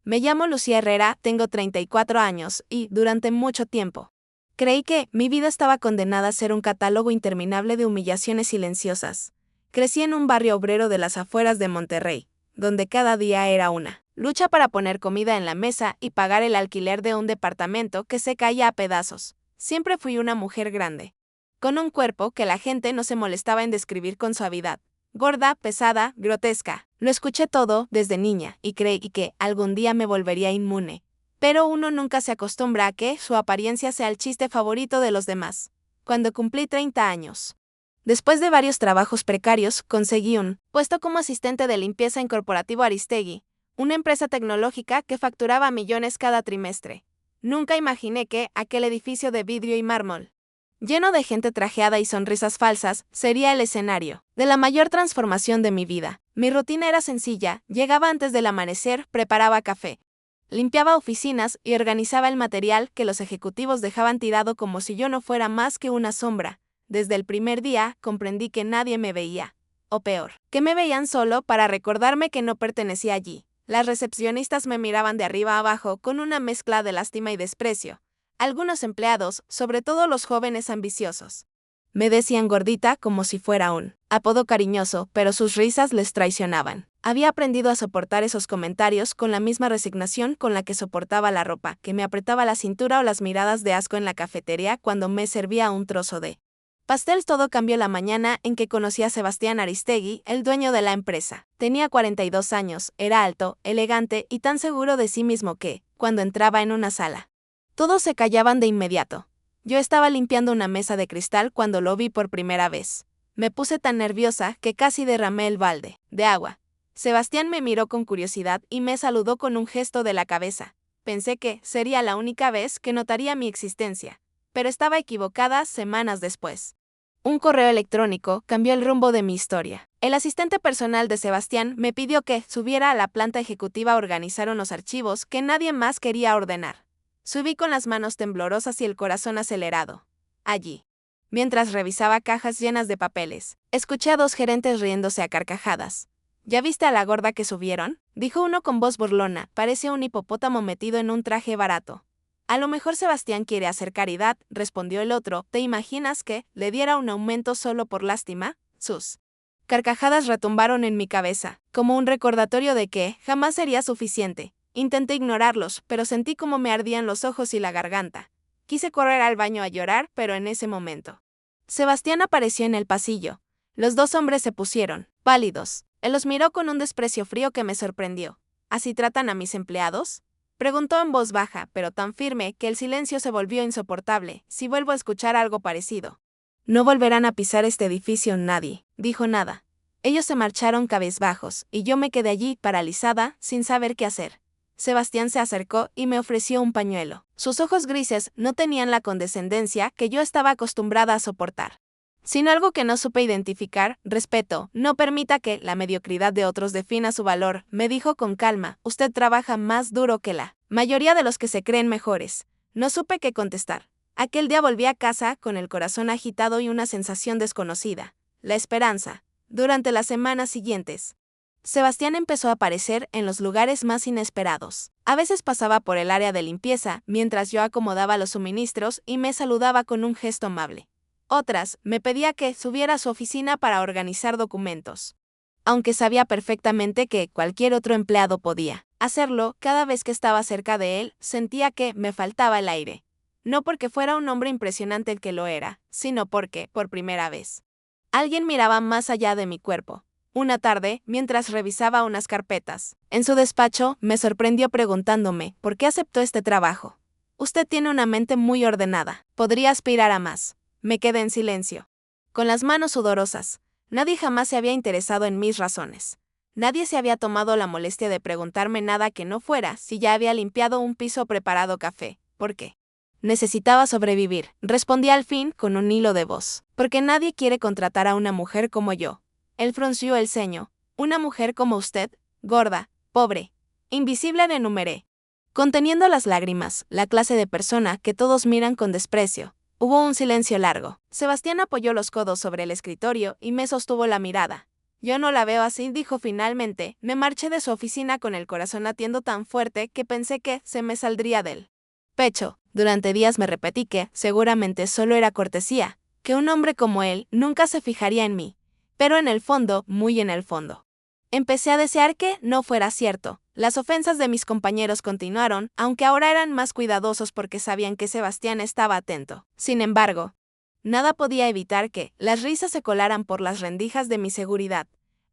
Me llamo Lucía Herrera, tengo 34 años y, durante mucho tiempo, creí que mi vida estaba condenada a ser un catálogo interminable de humillaciones silenciosas. Crecí en un barrio obrero de las afueras de Monterrey, donde cada día era una lucha para poner comida en la mesa y pagar el alquiler de un departamento que se caía a pedazos. Siempre fui una mujer grande, con un cuerpo que la gente no se molestaba en describir con suavidad. Gorda, pesada, grotesca. Lo escuché todo desde niña y creí que algún día me volvería inmune. Pero uno nunca se acostumbra a que su apariencia sea el chiste favorito de los demás. Cuando cumplí 30 años, después de varios trabajos precarios, conseguí un puesto como asistente de limpieza en Corporativo Aristegui, una empresa tecnológica que facturaba millones cada trimestre. Nunca imaginé que aquel edificio de vidrio y mármol, lleno de gente trajeada y sonrisas falsas, sería el escenario de la mayor transformación de mi vida. Mi rutina era sencilla, llegaba antes del amanecer, preparaba café, limpiaba oficinas y organizaba el material que los ejecutivos dejaban tirado como si yo no fuera más que una sombra. Desde el primer día comprendí que nadie me veía, o peor, que me veían solo para recordarme que no pertenecía allí. Las recepcionistas me miraban de arriba a abajo con una mezcla de lástima y desprecio. Algunos empleados, sobre todo los jóvenes ambiciosos, me decían gordita como si fuera un apodo cariñoso, pero sus risas les traicionaban. Había aprendido a soportar esos comentarios con la misma resignación con la que soportaba la ropa que me apretaba la cintura o las miradas de asco en la cafetería cuando me servía un trozo de pastel. Todo cambió la mañana en que conocí a Sebastián Aristegui, el dueño de la empresa. Tenía 42 años, era alto, elegante y tan seguro de sí mismo que, cuando entraba en una sala, todos se callaban de inmediato. Yo estaba limpiando una mesa de cristal cuando lo vi por primera vez. Me puse tan nerviosa que casi derramé el balde de agua. Sebastián me miró con curiosidad y me saludó con un gesto de la cabeza. Pensé que sería la única vez que notaría mi existencia, pero estaba equivocada. Semanas después, un correo electrónico cambió el rumbo de mi historia. El asistente personal de Sebastián me pidió que subiera a la planta ejecutiva a organizar unos archivos que nadie más quería ordenar. Subí con las manos temblorosas y el corazón acelerado. Allí, mientras revisaba cajas llenas de papeles, escuché a dos gerentes riéndose a carcajadas. ¿Ya viste a la gorda que subieron?, dijo uno con voz burlona. Parecía un hipopótamo metido en un traje barato. A lo mejor Sebastián quiere hacer caridad, respondió el otro. ¿Te imaginas que le diera un aumento solo por lástima? Sus carcajadas retumbaron en mi cabeza, como un recordatorio de que jamás sería suficiente. Intenté ignorarlos, pero sentí como me ardían los ojos y la garganta. Quise correr al baño a llorar, pero en ese momento Sebastián apareció en el pasillo. Los dos hombres se pusieron pálidos. Él los miró con un desprecio frío que me sorprendió. ¿Así tratan a mis empleados?, preguntó en voz baja, pero tan firme que el silencio se volvió insoportable. Si vuelvo a escuchar algo parecido, no volverán a pisar este edificio. Nadie dijo nada. Ellos se marcharon cabizbajos, y yo me quedé allí paralizada, sin saber qué hacer. Sebastián se acercó y me ofreció un pañuelo. Sus ojos grises no tenían la condescendencia que yo estaba acostumbrada a soportar, sino algo que no supe identificar: respeto. No permita que la mediocridad de otros defina su valor, me dijo con calma. Usted trabaja más duro que la mayoría de los que se creen mejores. No supe qué contestar. Aquel día volví a casa con el corazón agitado y una sensación desconocida: la esperanza. Durante las semanas siguientes, Sebastián empezó a aparecer en los lugares más inesperados. A veces pasaba por el área de limpieza mientras yo acomodaba los suministros y me saludaba con un gesto amable. Otras, me pedía que subiera a su oficina para organizar documentos. Aunque sabía perfectamente que cualquier otro empleado podía hacerlo, cada vez que estaba cerca de él, sentía que me faltaba el aire. No porque fuera un hombre impresionante el que lo era, sino porque, por primera vez, alguien miraba más allá de mi cuerpo. Una tarde, mientras revisaba unas carpetas en su despacho, me sorprendió preguntándome por qué aceptó este trabajo. Usted tiene una mente muy ordenada. Podría aspirar a más. Me quedé en silencio, con las manos sudorosas. Nadie jamás se había interesado en mis razones. Nadie se había tomado la molestia de preguntarme nada que no fuera si ya había limpiado un piso o preparado café. ¿Por qué? Necesitaba sobrevivir, respondí al fin con un hilo de voz. Porque nadie quiere contratar a una mujer como yo. Él frunció el ceño. Una mujer como usted, gorda, pobre, invisible, le enumeré, conteniendo las lágrimas, la clase de persona que todos miran con desprecio. Hubo un silencio largo. Sebastián apoyó los codos sobre el escritorio y me sostuvo la mirada. Yo no la veo así, dijo finalmente. Me marché de su oficina con el corazón latiendo tan fuerte que pensé que se me saldría del pecho. Durante días me repetí que, seguramente solo era cortesía, que un hombre como él nunca se fijaría en mí. Pero en el fondo, muy en el fondo, empecé a desear que no fuera cierto. Las ofensas de mis compañeros continuaron, aunque ahora eran más cuidadosos porque sabían que Sebastián estaba atento. Sin embargo, nada podía evitar que las risas se colaran por las rendijas de mi seguridad.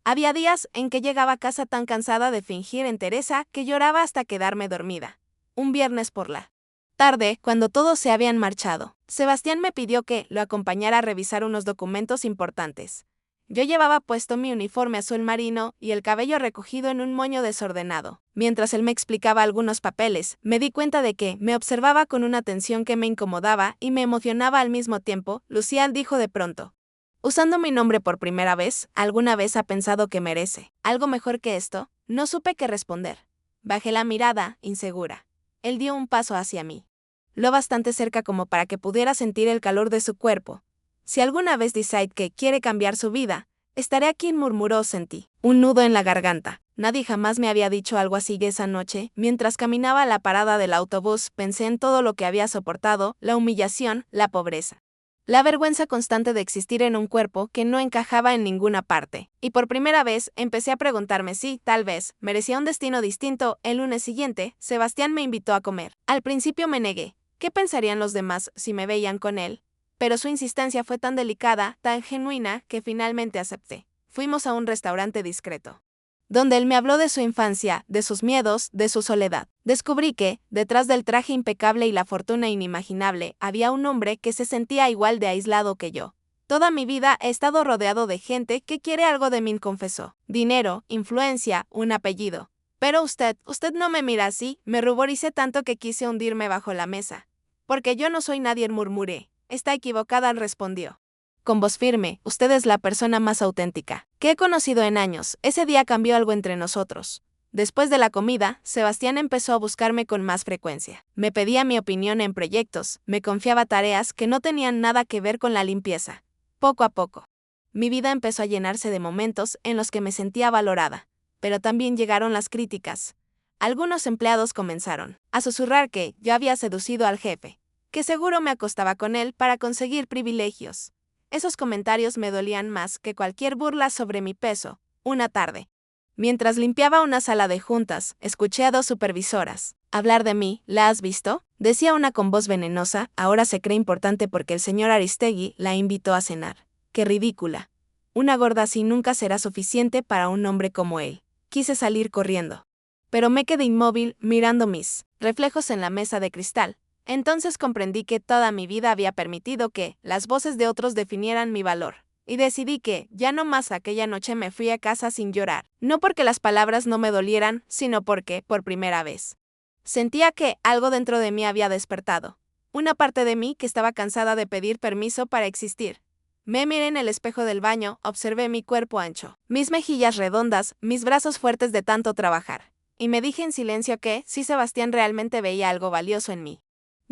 Había días en que llegaba a casa tan cansada de fingir entereza que lloraba hasta quedarme dormida. Un viernes por la tarde, cuando todos se habían marchado, Sebastián me pidió que lo acompañara a revisar unos documentos importantes. Yo llevaba puesto mi uniforme azul marino y el cabello recogido en un moño desordenado. Mientras él me explicaba algunos papeles, me di cuenta de que me observaba con una atención que me incomodaba y me emocionaba al mismo tiempo. Lucial dijo de pronto: usando mi nombre por primera vez, ¿alguna vez ha pensado que merece algo mejor que esto? No supe qué responder. Bajé la mirada, insegura. Él dio un paso hacia mí, lo bastante cerca como para que pudiera sentir el calor de su cuerpo. Si alguna vez decide que quiere cambiar su vida, estaré aquí, murmuró. Sentí un nudo en la garganta. Nadie jamás me había dicho algo así. Esa noche, mientras caminaba a la parada del autobús, pensé en todo lo que había soportado, la humillación, la pobreza, la vergüenza constante de existir en un cuerpo que no encajaba en ninguna parte. Y por primera vez empecé a preguntarme si, tal vez, merecía un destino distinto. El lunes siguiente, Sebastián me invitó a comer. Al principio me negué. ¿Qué pensarían los demás si me veían con él? Pero su insistencia fue tan delicada, tan genuina, que finalmente acepté. Fuimos a un restaurante discreto, donde él me habló de su infancia, de sus miedos, de su soledad. Descubrí que, detrás del traje impecable y la fortuna inimaginable, había un hombre que se sentía igual de aislado que yo. Toda mi vida he estado rodeado de gente que quiere algo de mí, confesó. Dinero, influencia, un apellido. Pero usted no me mira así. Me ruboricé tanto que quise hundirme bajo la mesa. Porque yo no soy nadie, murmuré. Está equivocada, respondió con voz firme. Usted es la persona más auténtica que he conocido en años. Ese día cambió algo entre nosotros. Después de la comida, Sebastián empezó a buscarme con más frecuencia. Me pedía mi opinión en proyectos, me confiaba tareas que no tenían nada que ver con la limpieza. Poco a poco, mi vida empezó a llenarse de momentos en los que me sentía valorada. Pero también llegaron las críticas. Algunos empleados comenzaron a susurrar que yo había seducido al jefe, que seguro me acostaba con él para conseguir privilegios. Esos comentarios me dolían más que cualquier burla sobre mi peso. Una tarde, mientras limpiaba una sala de juntas, escuché a dos supervisoras hablar de mí. ¿La has visto?, decía una con voz venenosa. Ahora se cree importante porque el señor Aristegui la invitó a cenar. ¡Qué ridícula! Una gorda así nunca será suficiente para un hombre como él. Quise salir corriendo, pero me quedé inmóvil mirando mis reflejos en la mesa de cristal. Entonces comprendí que toda mi vida había permitido que las voces de otros definieran mi valor. Y decidí que, ya no más. Aquella noche me fui a casa sin llorar. No porque las palabras no me dolieran, sino porque, por primera vez, sentía que algo dentro de mí había despertado. Una parte de mí que estaba cansada de pedir permiso para existir. Me miré en el espejo del baño, observé mi cuerpo ancho, mis mejillas redondas, mis brazos fuertes de tanto trabajar. Y me dije en silencio que, si Sebastián realmente veía algo valioso en mí,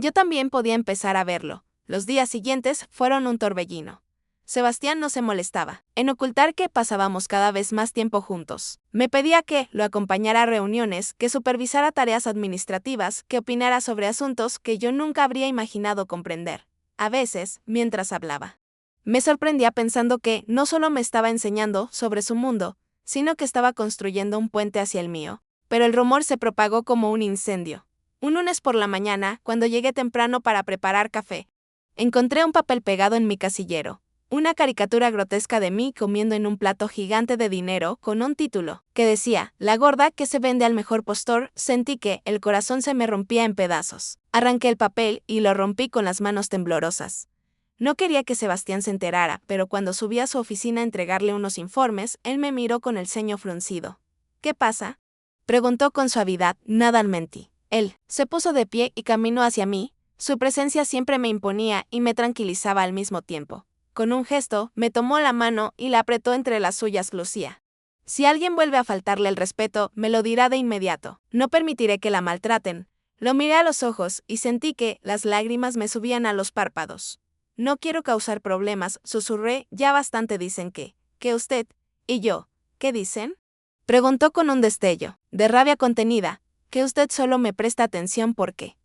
yo también podía empezar a verlo. Los días siguientes fueron un torbellino. Sebastián no se molestaba en ocultar que pasábamos cada vez más tiempo juntos. Me pedía que lo acompañara a reuniones, que supervisara tareas administrativas, que opinara sobre asuntos que yo nunca habría imaginado comprender. A veces, mientras hablaba, me sorprendía pensando que no solo me estaba enseñando sobre su mundo, sino que estaba construyendo un puente hacia el mío. Pero el rumor se propagó como un incendio. Un lunes por la mañana, cuando llegué temprano para preparar café, encontré un papel pegado en mi casillero. Una caricatura grotesca de mí comiendo en un plato gigante de dinero con un título que decía: la gorda que se vende al mejor postor. Sentí que el corazón se me rompía en pedazos. Arranqué el papel y lo rompí con las manos temblorosas. No quería que Sebastián se enterara, pero cuando subí a su oficina a entregarle unos informes, él me miró con el ceño fruncido. ¿Qué pasa?, preguntó con suavidad. Nada, mentí. Él se puso de pie y caminó hacia mí. Su presencia siempre me imponía y me tranquilizaba al mismo tiempo. Con un gesto, me tomó la mano y la apretó entre las suyas. Lucía: si alguien vuelve a faltarle el respeto, me lo dirá de inmediato. No permitiré que la maltraten. Lo miré a los ojos y sentí que las lágrimas me subían a los párpados. No quiero causar problemas, susurré. Ya bastante dicen que usted ¿Y yo? ¿Qué dicen? Preguntó con un destello de rabia contenida, que usted solo me presta atención porque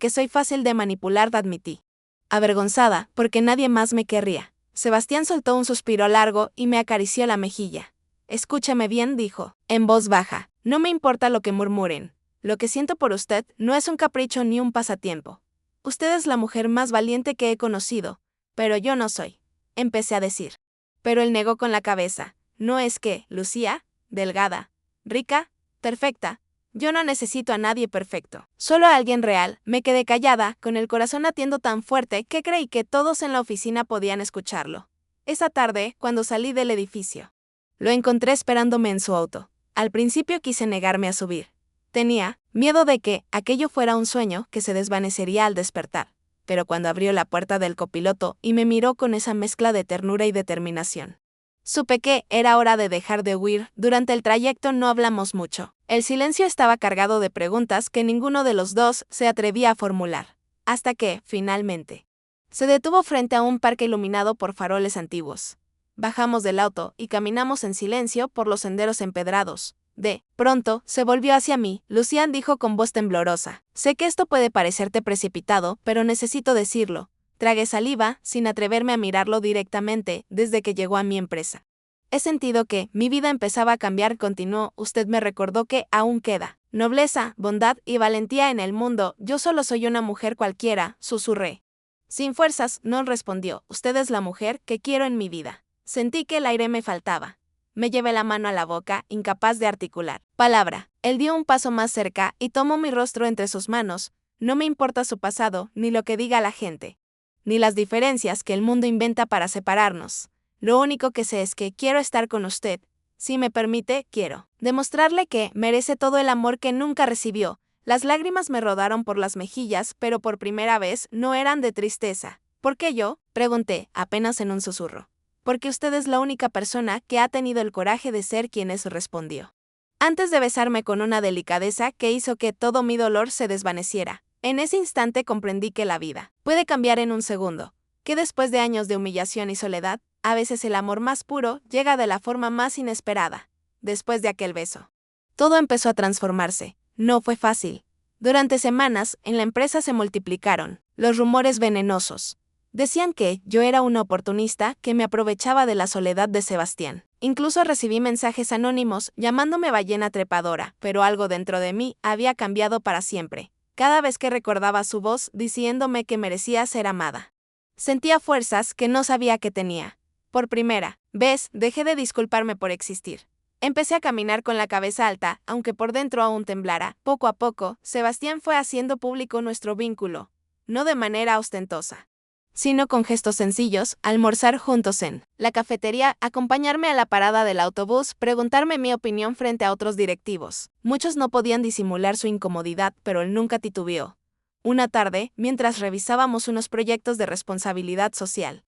soy fácil de manipular, admití. Avergonzada, porque nadie más me querría. Sebastián soltó un suspiro largo y me acarició la mejilla. Escúchame bien, dijo, en voz baja, no me importa lo que murmuren. Lo que siento por usted no es un capricho ni un pasatiempo. Usted es la mujer más valiente que he conocido, pero yo no soy. Empecé a decir. Pero él negó con la cabeza. No es que, Lucía, delgada, rica, perfecta. Yo no necesito a nadie perfecto, solo a alguien real. Me quedé callada, con el corazón latiendo tan fuerte que creí que todos en la oficina podían escucharlo. Esa tarde, cuando salí del edificio, lo encontré esperándome en su auto. Al principio quise negarme a subir. Tenía miedo de que aquello fuera un sueño que se desvanecería al despertar, pero cuando abrió la puerta del copiloto y me miró con esa mezcla de ternura y determinación, supe que era hora de dejar de huir. Durante el trayecto no hablamos mucho. El silencio estaba cargado de preguntas que ninguno de los dos se atrevía a formular. Hasta que, finalmente, se detuvo frente a un parque iluminado por faroles antiguos. Bajamos del auto y caminamos en silencio por los senderos empedrados. De pronto, se volvió hacia mí. Lucián dijo con voz temblorosa. Sé que esto puede parecerte precipitado, pero necesito decirlo. Tragué saliva, sin atreverme a mirarlo directamente, desde que llegó a mi empresa. He sentido que mi vida empezaba a cambiar, continuó. Usted me recordó que aún queda nobleza, bondad y valentía en el mundo. Yo solo soy una mujer cualquiera, susurré. Sin fuerzas, no respondió. Usted es la mujer que quiero en mi vida. Sentí que el aire me faltaba. Me llevé la mano a la boca, incapaz de articular palabra. Él dio un paso más cerca y tomó mi rostro entre sus manos. No me importa su pasado, ni lo que diga la gente, ni las diferencias que el mundo inventa para separarnos. Lo único que sé es que quiero estar con usted. Si me permite, quiero demostrarle que merece todo el amor que nunca recibió. Las lágrimas me rodaron por las mejillas, pero por primera vez no eran de tristeza. ¿Por qué yo?, pregunté, apenas en un susurro. Porque usted es la única persona que ha tenido el coraje de ser quien es, respondió. Antes de besarme con una delicadeza que hizo que todo mi dolor se desvaneciera. En ese instante comprendí que la vida puede cambiar en un segundo, que después de años de humillación y soledad, a veces el amor más puro llega de la forma más inesperada. Después de aquel beso, todo empezó a transformarse. No fue fácil. Durante semanas, en la empresa se multiplicaron los rumores venenosos. Decían que yo era una oportunista que me aprovechaba de la soledad de Sebastián. Incluso recibí mensajes anónimos llamándome ballena trepadora, pero algo dentro de mí había cambiado para siempre. Cada vez que recordaba su voz diciéndome que merecía ser amada, sentía fuerzas que no sabía que tenía. Por primera vez, dejé de disculparme por existir. Empecé a caminar con la cabeza alta, aunque por dentro aún temblara. Poco a poco, Sebastián fue haciendo público nuestro vínculo, no de manera ostentosa, sino con gestos sencillos: almorzar juntos en la cafetería, acompañarme a la parada del autobús, preguntarme mi opinión frente a otros directivos. Muchos no podían disimular su incomodidad, pero él nunca titubeó. Una tarde, mientras revisábamos unos proyectos de responsabilidad social,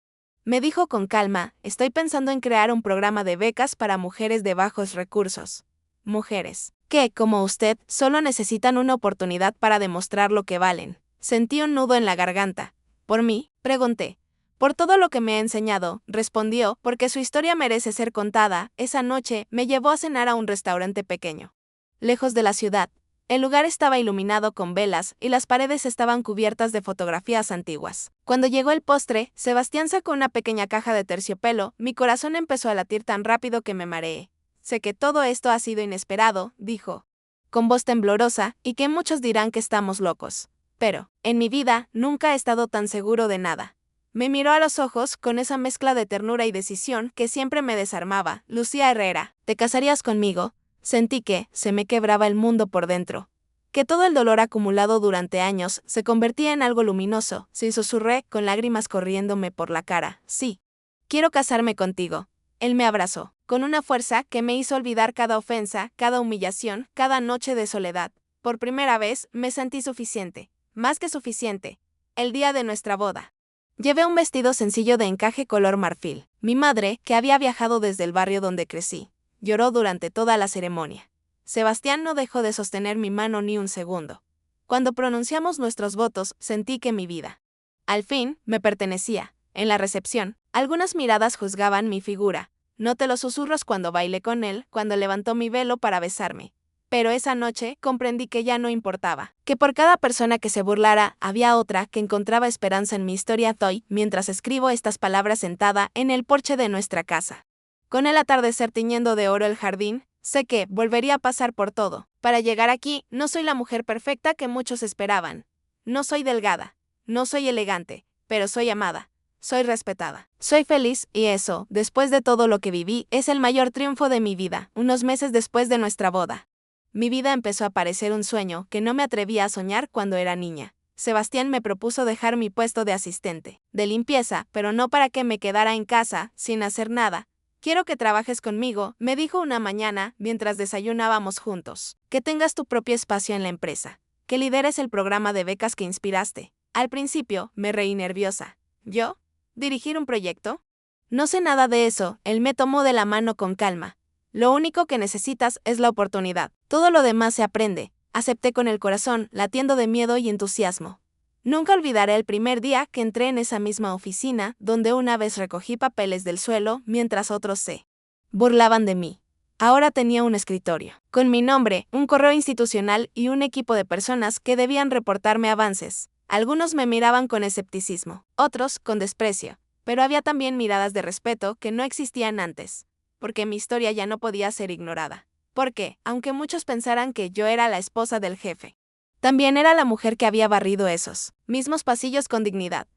me dijo con calma: estoy pensando en crear un programa de becas para mujeres de bajos recursos. Mujeres que, como usted, solo necesitan una oportunidad para demostrar lo que valen. Sentí un nudo en la garganta. ¿Por mí?, pregunté. Por todo lo que me ha enseñado, respondió, porque su historia merece ser contada. Esa noche me llevó a cenar a un restaurante pequeño, lejos de la ciudad. El lugar estaba iluminado con velas y las paredes estaban cubiertas de fotografías antiguas. Cuando llegó el postre, Sebastián sacó una pequeña caja de terciopelo. Mi corazón empezó a latir tan rápido que me mareé. Sé que todo esto ha sido inesperado, dijo, con voz temblorosa, y que muchos dirán que estamos locos. Pero, en mi vida, nunca he estado tan seguro de nada. Me miró a los ojos con esa mezcla de ternura y decisión que siempre me desarmaba. Lucía Herrera, ¿te casarías conmigo? Sentí que se me quebraba el mundo por dentro, que todo el dolor acumulado durante años se convertía en algo luminoso. Sí, susurré, con lágrimas corriéndome por la cara. Sí, quiero casarme contigo. Él me abrazó, con una fuerza que me hizo olvidar cada ofensa, cada humillación, cada noche de soledad. Por primera vez, me sentí suficiente. Más que suficiente. El día de nuestra boda, llevé un vestido sencillo de encaje color marfil. Mi madre, que había viajado desde el barrio donde crecí, lloró durante toda la ceremonia. Sebastián no dejó de sostener mi mano ni un segundo. Cuando pronunciamos nuestros votos, sentí que mi vida, al fin, me pertenecía. En la recepción, algunas miradas juzgaban mi figura. Noté los susurros cuando bailé con él, cuando levantó mi velo para besarme. Pero esa noche comprendí que ya no importaba, que por cada persona que se burlara, había otra que encontraba esperanza en mi historia hoy, mientras escribo estas palabras sentada en el porche de nuestra casa. Con el atardecer tiñendo de oro el jardín, sé que volvería a pasar por todo. Para llegar aquí, no soy la mujer perfecta que muchos esperaban. No soy delgada, no soy elegante, pero soy amada. Soy respetada. Soy feliz, y eso, después de todo lo que viví, es el mayor triunfo de mi vida, unos meses después de nuestra boda. Mi vida empezó a parecer un sueño que no me atrevía a soñar cuando era niña. Sebastián me propuso dejar mi puesto de asistente de limpieza, pero no para que me quedara en casa, sin hacer nada. Quiero que trabajes conmigo, me dijo una mañana, mientras desayunábamos juntos. Que tengas tu propio espacio en la empresa. Que lideres el programa de becas que inspiraste. Al principio, me reí nerviosa. ¿Yo? ¿Dirigir un proyecto? No sé nada de eso, él me tomó de la mano con calma. Lo único que necesitas es la oportunidad. Todo lo demás se aprende. Acepté con el corazón, latiendo de miedo y entusiasmo. Nunca olvidaré el primer día que entré en esa misma oficina, donde una vez recogí papeles del suelo, mientras otros se burlaban de mí. Ahora tenía un escritorio, con mi nombre, un correo institucional y un equipo de personas que debían reportarme avances. Algunos me miraban con escepticismo, otros con desprecio, pero había también miradas de respeto que no existían antes, porque mi historia ya no podía ser ignorada. Porque, aunque muchos pensaran que yo era la esposa del jefe, también era la mujer que había barrido esos mismos pasillos con dignidad.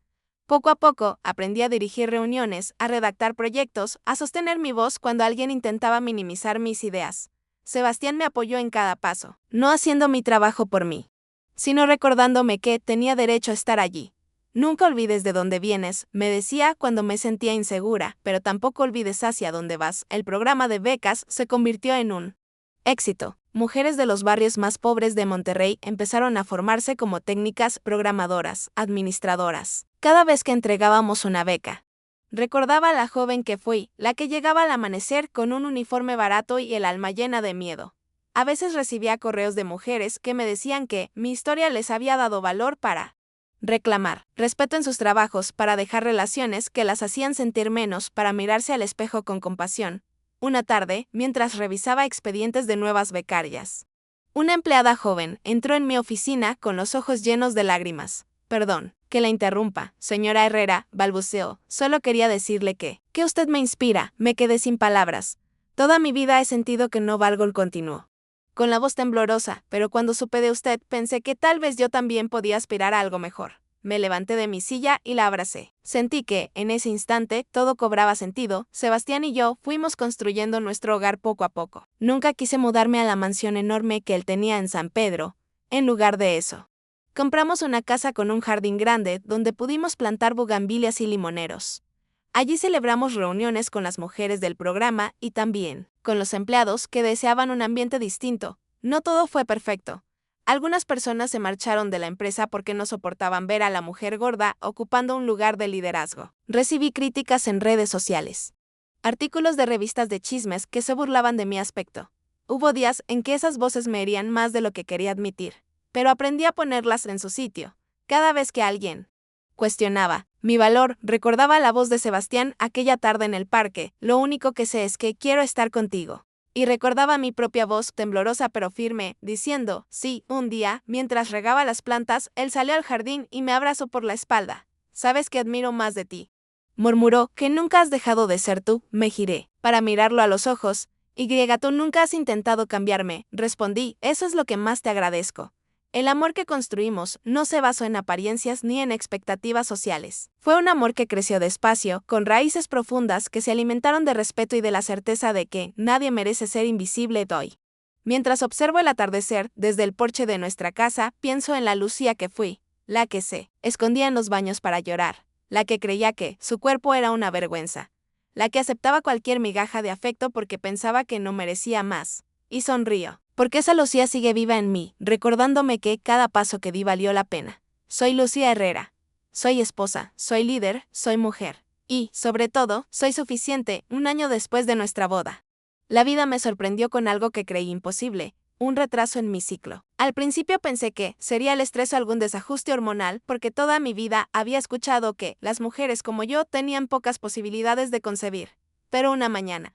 Poco a poco, aprendí a dirigir reuniones, a redactar proyectos, a sostener mi voz cuando alguien intentaba minimizar mis ideas. Sebastián me apoyó en cada paso, no haciendo mi trabajo por mí, sino recordándome que tenía derecho a estar allí. Nunca olvides de dónde vienes, me decía cuando me sentía insegura, pero tampoco olvides hacia dónde vas. El programa de becas se convirtió en un éxito. Mujeres de los barrios más pobres de Monterrey empezaron a formarse como técnicas, programadoras, administradoras. Cada vez que entregábamos una beca, recordaba a la joven que fui, la que llegaba al amanecer con un uniforme barato y el alma llena de miedo. A veces recibía correos de mujeres que me decían que mi historia les había dado valor para reclamar respeto en sus trabajos, para dejar relaciones que las hacían sentir menos, para mirarse al espejo con compasión. Una tarde, mientras revisaba expedientes de nuevas becarias, una empleada joven entró en mi oficina con los ojos llenos de lágrimas. Perdón, que la interrumpa, señora Herrera, balbuceó. Solo quería decirle que usted me inspira. Me quedé sin palabras. Toda mi vida he sentido que no valgo, continuó, con la voz temblorosa, pero cuando supe de usted pensé que tal vez yo también podía aspirar a algo mejor. Me levanté de mi silla y la abracé. Sentí que, en ese instante, todo cobraba sentido. Sebastián y yo fuimos construyendo nuestro hogar poco a poco. Nunca quise mudarme a la mansión enorme que él tenía en San Pedro. En lugar de eso, compramos una casa con un jardín grande donde pudimos plantar bugambilias y limoneros. Allí celebramos reuniones con las mujeres del programa y también con los empleados que deseaban un ambiente distinto. No todo fue perfecto. Algunas personas se marcharon de la empresa porque no soportaban ver a la mujer gorda ocupando un lugar de liderazgo. Recibí críticas en redes sociales, artículos de revistas de chismes que se burlaban de mi aspecto. Hubo días en que esas voces me herían más de lo que quería admitir, pero aprendí a ponerlas en su sitio. Cada vez que alguien cuestionaba mi valor, recordaba la voz de Sebastián aquella tarde en el parque. Lo único que sé es que quiero estar contigo. Y recordaba mi propia voz, temblorosa pero firme, diciendo, sí. Un día, mientras regaba las plantas, él salió al jardín y me abrazó por la espalda. ¿Sabes qué admiro más de ti?, murmuró. Que nunca has dejado de ser tú. Me giré para mirarlo a los ojos. Tú nunca has intentado cambiarme, respondí. Eso es lo que más te agradezco. El amor que construimos no se basó en apariencias ni en expectativas sociales. Fue un amor que creció despacio, con raíces profundas que se alimentaron de respeto y de la certeza de que nadie merece ser invisible hoy. Mientras observo el atardecer desde el porche de nuestra casa, pienso en la Lucía que fui, la que se escondía en los baños para llorar, la que creía que su cuerpo era una vergüenza, la que aceptaba cualquier migaja de afecto porque pensaba que no merecía más. Y sonrío, porque esa Lucía sigue viva en mí, recordándome que cada paso que di valió la pena. Soy Lucía Herrera. Soy esposa, soy líder, soy mujer. Y, sobre todo, soy suficiente. Un año después de nuestra boda, la vida me sorprendió con algo que creí imposible, un retraso en mi ciclo. Al principio pensé que sería el estrés o algún desajuste hormonal, porque toda mi vida había escuchado que las mujeres como yo tenían pocas posibilidades de concebir. pero una mañana,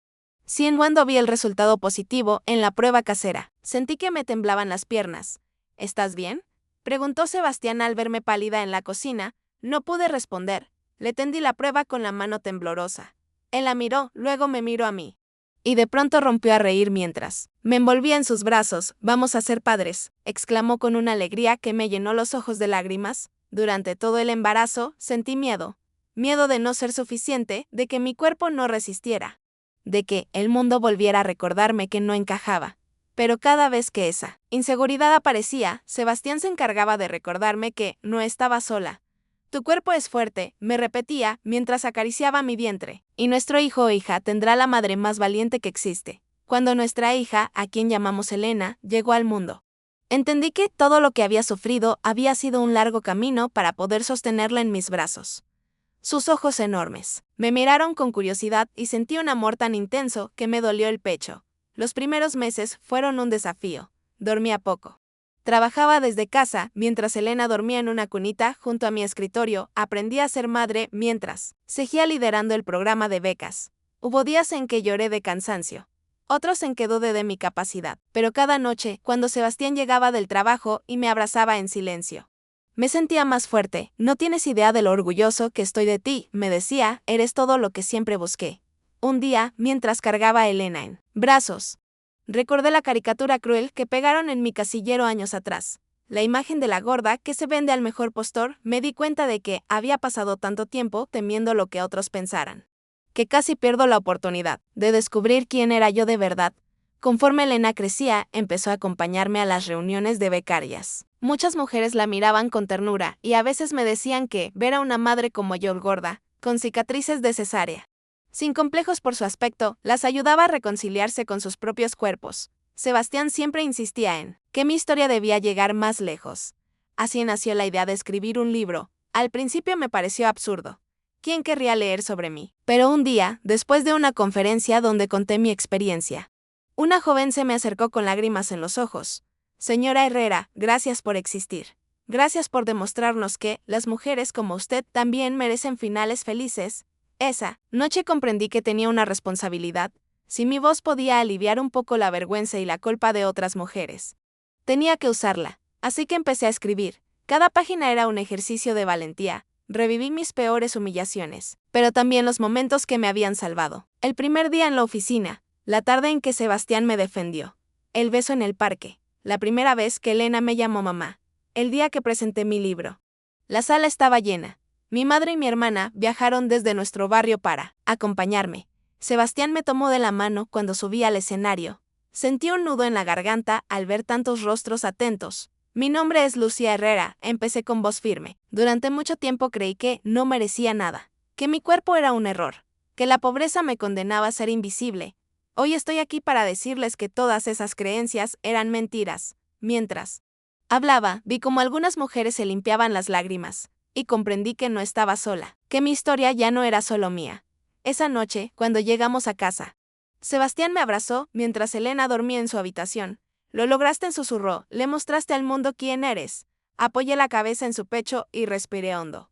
cuando vi el resultado positivo en la prueba casera, sentí que me temblaban las piernas. ¿Estás bien?, preguntó Sebastián al verme pálida en la cocina. No pude responder. Le tendí la prueba con la mano temblorosa. Él la miró, luego me miró a mí. Y de pronto rompió a reír mientras me envolvía en sus brazos. «Vamos a ser padres», exclamó con una alegría que me llenó los ojos de lágrimas. Durante todo el embarazo sentí miedo. Miedo de no ser suficiente, de que mi cuerpo no resistiera, de que el mundo volviera a recordarme que no encajaba. Pero cada vez que esa inseguridad aparecía, Sebastián se encargaba de recordarme que no estaba sola. «Tu cuerpo es fuerte», me repetía mientras acariciaba mi vientre, «y nuestro hijo o hija tendrá la madre más valiente que existe». Cuando nuestra hija, a quien llamamos Elena, llegó al mundo, entendí que todo lo que había sufrido había sido un largo camino para poder sostenerla en mis brazos. Sus ojos enormes me miraron con curiosidad y sentí un amor tan intenso que me dolió el pecho. Los primeros meses fueron un desafío. Dormía poco. Trabajaba desde casa, mientras Elena dormía en una cunita junto a mi escritorio. Aprendí a ser madre mientras seguía liderando el programa de becas. Hubo días en que lloré de cansancio, otros en que dudé de mi capacidad, pero cada noche, cuando Sebastián llegaba del trabajo y me abrazaba en silencio, me sentía más fuerte. «No tienes idea de lo orgulloso que estoy de ti», me decía, «eres todo lo que siempre busqué». Un día, mientras cargaba a Elena en brazos, recordé la caricatura cruel que pegaron en mi casillero años atrás. La imagen de la gorda que se vende al mejor postor. Me di cuenta de que había pasado tanto tiempo temiendo lo que otros pensaran, que casi pierdo la oportunidad de descubrir quién era yo de verdad. Conforme Elena crecía, empezó a acompañarme a las reuniones de becarias. Muchas mujeres la miraban con ternura y a veces me decían que ver a una madre como yo, gorda, con cicatrices de cesárea, sin complejos por su aspecto, las ayudaba a reconciliarse con sus propios cuerpos. Sebastián siempre insistía en que mi historia debía llegar más lejos. Así nació la idea de escribir un libro. Al principio me pareció absurdo. ¿Quién querría leer sobre mí? Pero un día, después de una conferencia donde conté mi experiencia, una joven se me acercó con lágrimas en los ojos. «Señora Herrera, gracias por existir. Gracias por demostrarnos que las mujeres como usted también merecen finales felices». Esa noche comprendí que tenía una responsabilidad. Si mi voz podía aliviar un poco la vergüenza y la culpa de otras mujeres, tenía que usarla. Así que empecé a escribir. Cada página era un ejercicio de valentía. Reviví mis peores humillaciones, pero también los momentos que me habían salvado. El primer día en la oficina, la tarde en que Sebastián me defendió, el beso en el parque, la primera vez que Elena me llamó mamá, el día que presenté mi libro. La sala estaba llena. Mi madre y mi hermana viajaron desde nuestro barrio para acompañarme. Sebastián me tomó de la mano cuando subí al escenario. Sentí un nudo en la garganta al ver tantos rostros atentos. «Mi nombre es Lucía Herrera», empecé con voz firme. Durante mucho tiempo creí que no merecía nada, que mi cuerpo era un error, que la pobreza me condenaba a ser invisible. Hoy estoy aquí para decirles que todas esas creencias eran mentiras. Mientras hablaba, vi cómo algunas mujeres se limpiaban las lágrimas, y comprendí que no estaba sola, que mi historia ya no era solo mía. Esa noche, cuando llegamos a casa, Sebastián me abrazó mientras Elena dormía en su habitación. «Lo lograste», susurró, «le mostraste al mundo quién eres». Apoyé la cabeza en su pecho y respiré hondo.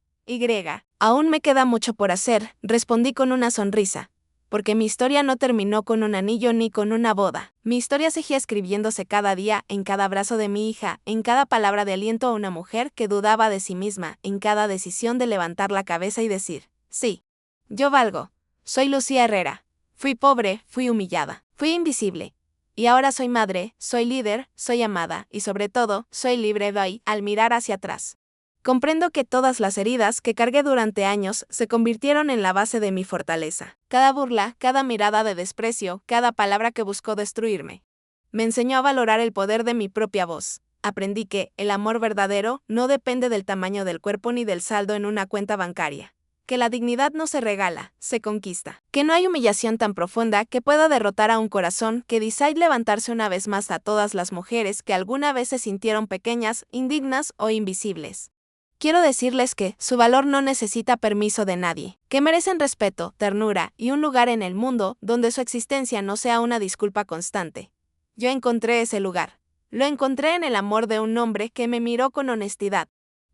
«Aún me queda mucho por hacer», respondí con una sonrisa, porque mi historia no terminó con un anillo ni con una boda. Mi historia seguía escribiéndose cada día, en cada abrazo de mi hija, en cada palabra de aliento a una mujer que dudaba de sí misma, en cada decisión de levantar la cabeza y decir, «Sí, yo valgo. Soy Lucía Herrera. Fui pobre, fui humillada, fui invisible. Y ahora soy madre, soy líder, soy amada, y sobre todo, soy libre hoy». Al mirar hacia atrás, comprendo que todas las heridas que cargué durante años se convirtieron en la base de mi fortaleza. Cada burla, cada mirada de desprecio, cada palabra que buscó destruirme, me enseñó a valorar el poder de mi propia voz. Aprendí que el amor verdadero no depende del tamaño del cuerpo ni del saldo en una cuenta bancaria. Que la dignidad no se regala, se conquista. Que no hay humillación tan profunda que pueda derrotar a un corazón. Que decide levantarse una vez más a todas las mujeres que alguna vez se sintieron pequeñas, indignas o invisibles. Quiero decirles que su valor no necesita permiso de nadie, que merecen respeto, ternura y un lugar en el mundo donde su existencia no sea una disculpa constante. Yo encontré ese lugar. Lo encontré en el amor de un hombre que me miró con honestidad,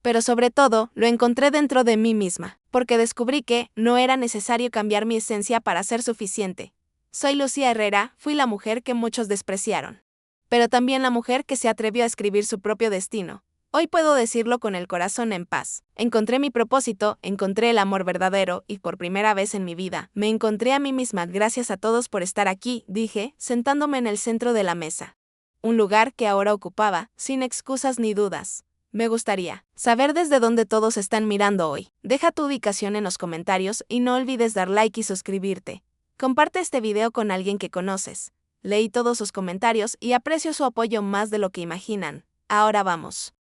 Pero sobre todo, lo encontré dentro de mí misma, porque descubrí que no era necesario cambiar mi esencia para ser suficiente. Soy Lucía Herrera, fui la mujer que muchos despreciaron. Pero también la mujer que se atrevió a escribir su propio destino. Hoy puedo decirlo con el corazón en paz. Encontré mi propósito, encontré el amor verdadero y por primera vez en mi vida, me encontré a mí misma. Gracias a todos por estar aquí, dije, sentándome en el centro de la mesa. Un lugar que ahora ocupaba, sin excusas ni dudas. Me gustaría saber desde dónde todos están mirando hoy. Deja tu ubicación en los comentarios y no olvides dar like y suscribirte. Comparte este video con alguien que conoces. Leí todos sus comentarios y aprecio su apoyo más de lo que imaginan. Ahora vamos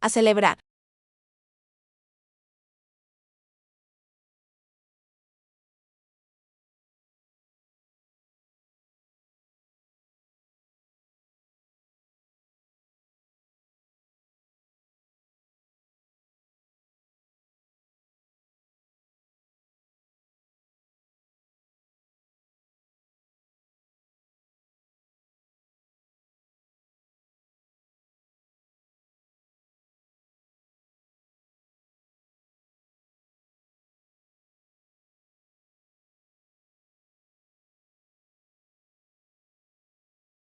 a celebrar.